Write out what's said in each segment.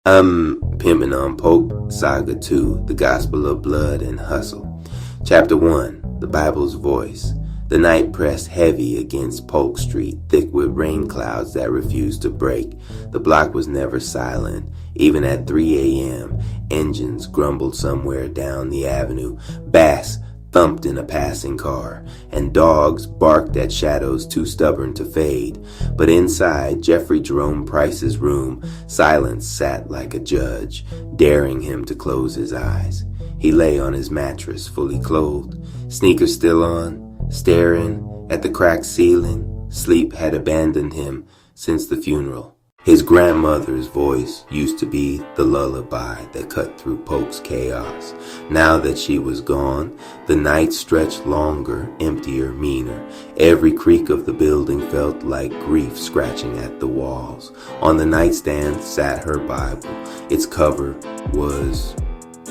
I'm pimping on Polk, Saga 2, the Gospel of Blood and Hustle. Chapter 1, the Bible's Voice. The night pressed heavy against Polk Street, thick with rain clouds that refused to break. The block was never silent. Even at 3 a.m., engines grumbled somewhere down the avenue. Bass thumped in a passing car, and dogs barked at shadows too stubborn to fade. But inside Jeffrey Jerome Price's room, silence sat like a judge, daring him to close his eyes. He lay on his mattress, fully clothed, sneakers still on, staring at the cracked ceiling. Sleep had abandoned him since the funeral. His grandmother's voice used to be the lullaby that cut through Polk's chaos. Now that she was gone, the night stretched longer, emptier, meaner. Every creak of the building felt like grief scratching at the walls. On the nightstand sat her Bible. Its cover was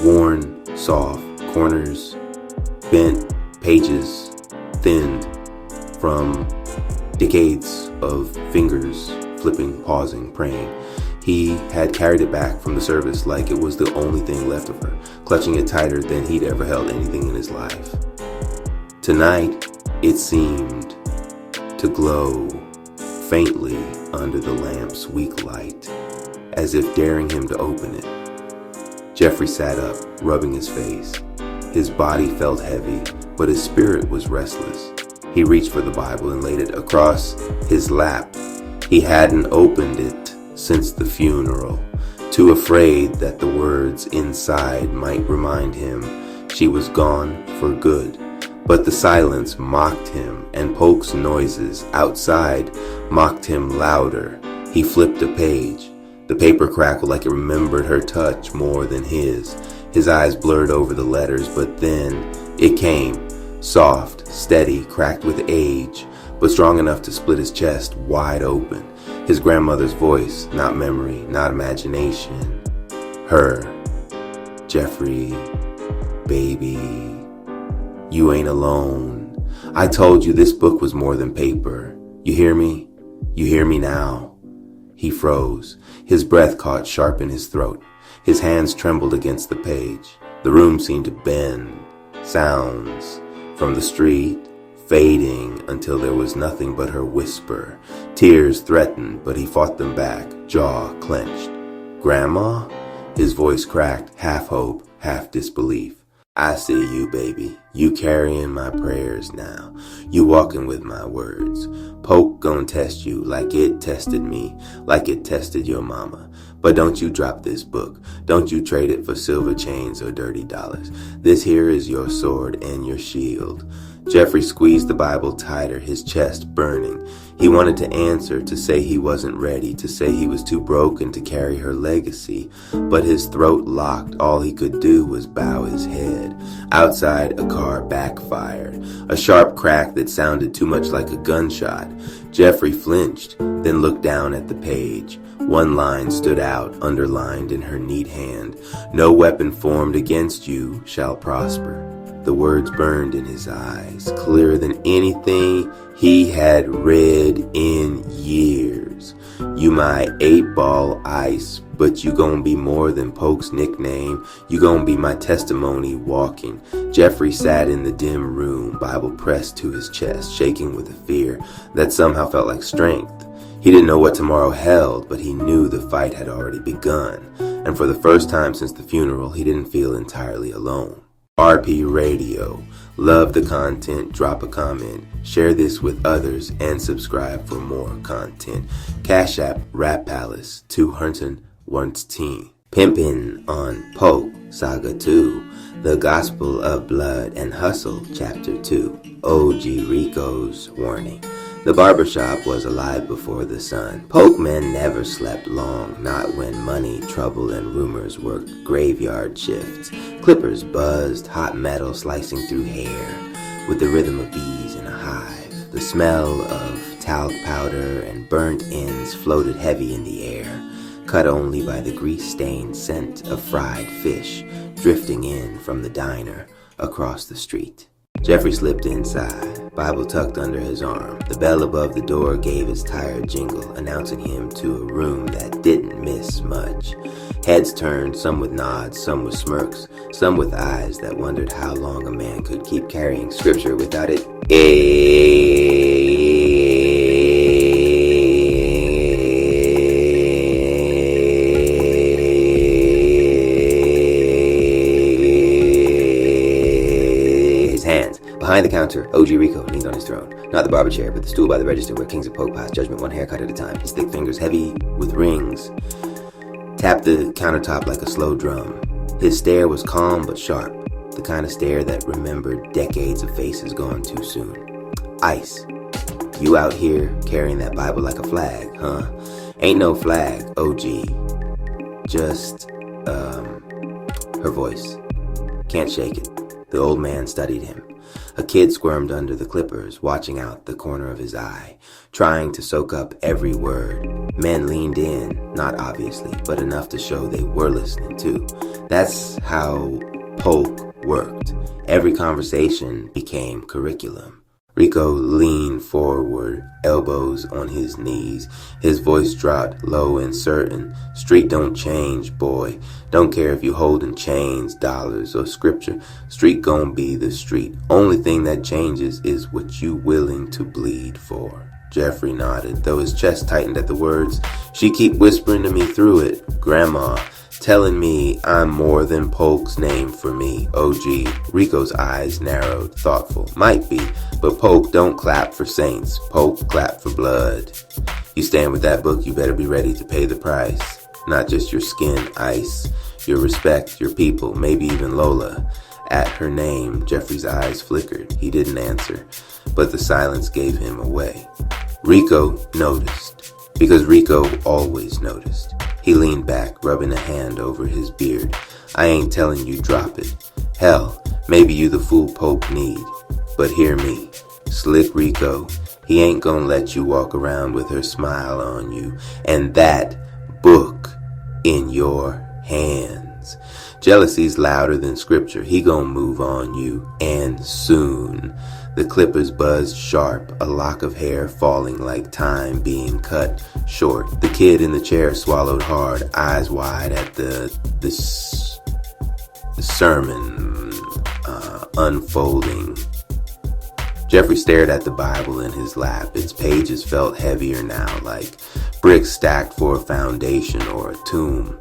worn, soft, corners bent, pages thinned from decades of fingers flipping, pausing, praying. He had carried it back from the service like it was the only thing left of her, clutching it tighter than he'd ever held anything in his life. Tonight, it seemed to glow faintly under the lamp's weak light, as if daring him to open it. Jeffrey sat up, rubbing his face. His body felt heavy, but his spirit was restless. He reached for the Bible and laid it across his lap. He hadn't opened it since the funeral, too afraid that the words inside might remind him she was gone for good. But the silence mocked him, and Polk's noises outside mocked him louder. He flipped a page. The paper crackled like it remembered her touch more than his. His eyes blurred over the letters, but then it came, soft, steady, cracked with age, but strong enough to split his chest wide open. His grandmother's voice, not memory, not imagination. Her. Jeffrey, baby, you ain't alone. I told you this book was more than paper. You hear me? You hear me now? He froze. His breath caught sharp in his throat. His hands trembled against the page. The room seemed to bend. Sounds from the street, fading until there was nothing but her whisper. Tears threatened, but he fought them back, jaw clenched. Grandma? His voice cracked, half hope, half disbelief. I see you, baby. You carrying my prayers now. You walking with my words. Polk gon' test you like it tested me, like it tested your mama. But don't you drop this book. Don't you trade it for silver chains or dirty dollars. This here is your sword and your shield. Jeffrey squeezed the Bible tighter, his chest burning. He wanted to answer, to say he wasn't ready, to say he was too broken to carry her legacy, but his throat locked. All he could do was bow his head. Outside, a car backfired, a sharp crack that sounded too much like a gunshot. Jeffrey flinched, then looked down at the page. One line stood out, underlined in her neat hand. No weapon formed against you shall prosper. The words burned in his eyes, clearer than anything he had read in years. You my 8-ball ice, but you gonna be more than Polk's nickname. You gonna be my testimony walking. Jeffrey sat in the dim room, Bible pressed to his chest, shaking with a fear that somehow felt like strength. He didn't know what tomorrow held, but he knew the fight had already begun. And for the first time since the funeral, he didn't feel entirely alone. RP Radio. Love the content, drop a comment, share this with others, and subscribe for more content. Cash App Rap Palace 210. Pimpin' on Polk, Saga 2, the Gospel of Blood and Hustle, Chapter 2, 𝐦𝐤𝐤𝐿's warning. The barbershop was alive before the sun. Polk men never slept long, not when money, trouble, and rumors worked graveyard shifts. Clippers buzzed, hot metal slicing through hair, with the rhythm of bees in a hive. The smell of talc powder and burnt ends floated heavy in the air, cut only by the grease-stained scent of fried fish drifting in from the diner across the street. Jeffrey slipped inside, Bible tucked under his arm. The bell above the door gave its tired jingle, announcing him to a room that didn't miss much. Heads turned, some with nods, some with smirks, some with eyes that wondered how long a man could keep carrying scripture without it. His hands. Behind the counter, 𝐥𝐤𝐤𝐞 leans on his throne. Not the barber chair, but the stool by the register where kings of Polk pass judgment one haircut at a time. His thick fingers, heavy with rings, tapped the countertop like a slow drum. His stare was calm but sharp, the kind of stare that remembered decades of faces gone too soon. Ice, you out here carrying that Bible like a flag, huh? Ain't no flag, OG. Just, her voice. Can't shake it. The old man studied him. A kid squirmed under the clippers, watching out the corner of his eye, trying to soak up every word. Men leaned in, not obviously, but enough to show they were listening too. That's how Polk worked. Every conversation became curriculum. Rico leaned forward, elbows on his knees. His voice dropped low and certain. Street don't change, boy. Don't care if you holding chains, dollars, or scripture. Street gon' be the street. Only thing that changes is what you willing to bleed for. Jeffrey nodded, though his chest tightened at the words. She keep whispering to me through it. Grandma, telling me I'm more than Polk's name for me. OG. Rico's eyes narrowed, thoughtful. Might be, but Polk don't clap for saints. Polk clap for blood. You stand with that book, you better be ready to pay the price. Not just your skin, Ice. Your respect, your people, maybe even Lola. At her name, Jeffrey's eyes flickered. He didn't answer, but the silence gave him away. Rico noticed, because Rico always noticed. He leaned back, rubbing a hand over his beard. I ain't telling you drop it. Hell, maybe you the fool Polk need. But hear me, Slick Rico, he ain't gonna let you walk around with her smile on you and that book in your hands. Jealousy's louder than scripture. He gon' move on you, and soon. The clippers buzzed sharp, a lock of hair falling like time being cut short. The kid in the chair swallowed hard, eyes wide at the sermon unfolding. Jeffrey stared at the Bible in his lap. Its pages felt heavier now, like bricks stacked for a foundation or a tomb.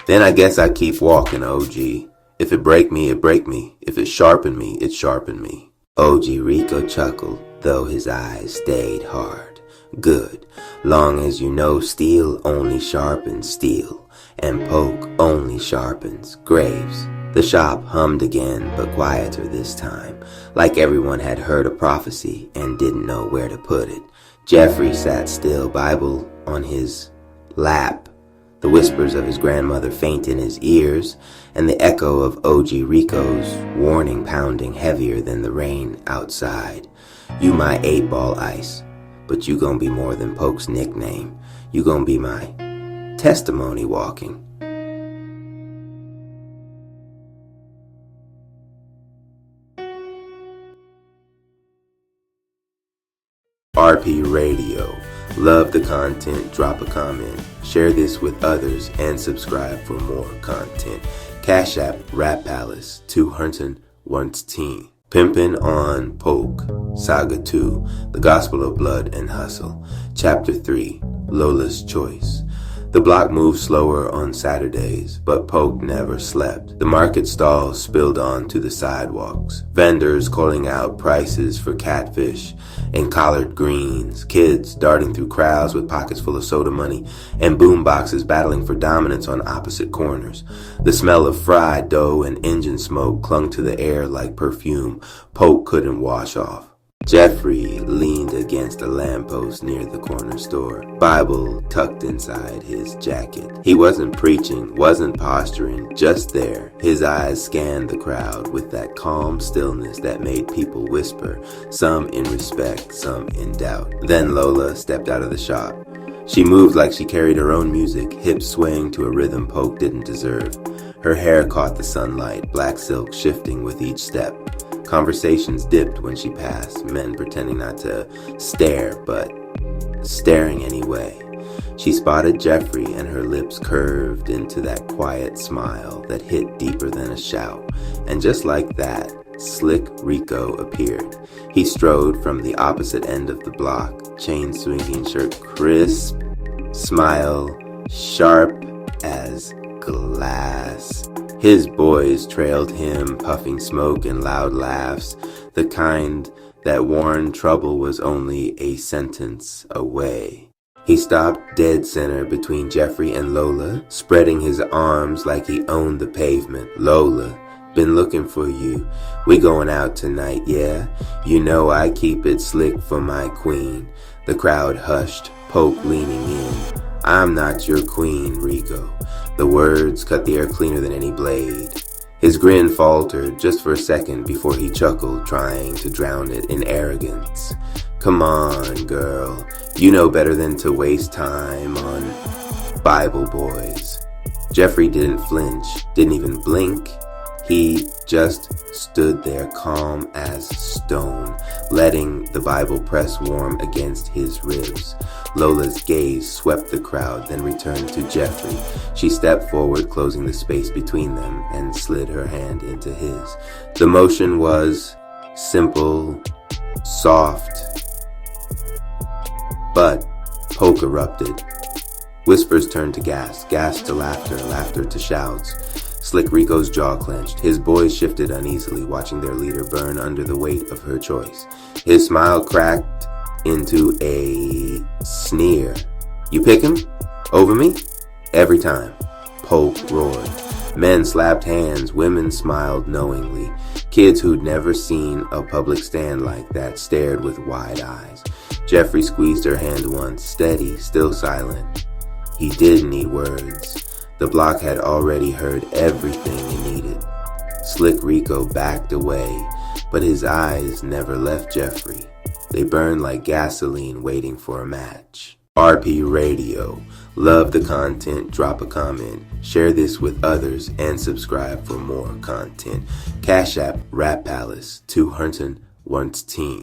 Then I guess I keep walking, OG. If it break me, it break me. If it sharpen me, it sharpen me. 𝐥𝐤𝐤𝐞 chuckled, though his eyes stayed hard. Good. Long as you know steel only sharpens steel, and Polk only sharpens graves. The shop hummed again, but quieter this time, like everyone had heard a prophecy and didn't know where to put it. Jeffrey sat still, Bible on his lap, the whispers of his grandmother faint in his ears, and the echo of 𝐥𝐤𝐤𝐞's warning pounding heavier than the rain outside. You my 8-ball Ice, but you gonna be more than Polk's nickname. You gonna be my testimony walking. RP Radio. Love the content, drop a comment, share this with others, and subscribe for more content. Cash App, Rap Palace, 210. Pimpin' on Polk, Saga 2, The Gospel of Blood and Hustle, Chapter 3, Lola's Choice. The block moved slower on Saturdays, but Polk never slept. The market stalls spilled onto the sidewalks, vendors calling out prices for catfish and collard greens, kids darting through crowds with pockets full of soda money, and boom boxes battling for dominance on opposite corners. The smell of fried dough and engine smoke clung to the air like perfume Polk couldn't wash off. Jeffrey leaned against a lamppost near the corner store, Bible tucked inside his jacket. He wasn't preaching, wasn't posturing, just there. His eyes scanned the crowd with that calm stillness that made people whisper, some in respect, some in doubt. Then Lola stepped out of the shop. She moved like she carried her own music, hips swaying to a rhythm Polk didn't deserve. Her hair caught the sunlight, black silk shifting with each step. Conversations dipped when she passed, men pretending not to stare, but staring anyway. She spotted Jeffrey, and her lips curved into that quiet smile that hit deeper than a shout. And just like that, 𝐦𝐨𝐫𝐞 appeared. He strode from the opposite end of the block, chain-swinging shirt crisp, smile sharp as glass. His boys trailed him, puffing smoke and loud laughs, the kind that warned trouble was only a sentence away. He stopped dead center between Jeffrey and Lola, spreading his arms like he owned the pavement. "Lola, been looking for you. We going out tonight, yeah? You know I keep it slick for my queen." The crowd hushed, Polk leaning in. "I'm not your queen, 𝐦𝐤𝐤." The words cut the air cleaner than any blade. His grin faltered just for a second before he chuckled, trying to drown it in arrogance. "Come on, girl. You know better than to waste time on Bible boys." Jeffrey didn't flinch, didn't even blink. He just stood there calm as stone, letting the Bible press warm against his ribs. Lola's gaze swept the crowd, then returned to Jeffrey. She stepped forward, closing the space between them, and slid her hand into his. The motion was simple, soft, but Polk erupted. Whispers turned to gasp, gasp to laughter, laughter to shouts. 𝐦𝐨𝐫𝐞's jaw clenched. His boys shifted uneasily, watching their leader burn under the weight of her choice. His smile cracked into a sneer. "You pick him? Over me?" "Every time," Polk roared. Men slapped hands, women smiled knowingly. Kids who'd never seen a public stand like that stared with wide eyes. Jeffrey squeezed her hand once, steady, still silent. He did need words. The block had already heard everything it needed. 𝐦𝐨𝐫𝐞 backed away, but his eyes never left Jeffrey. They burned like gasoline waiting for a match. RP Radio. Love the content, drop a comment, share this with others, and subscribe for more content. Cash App, Rap Palace, 200 once team.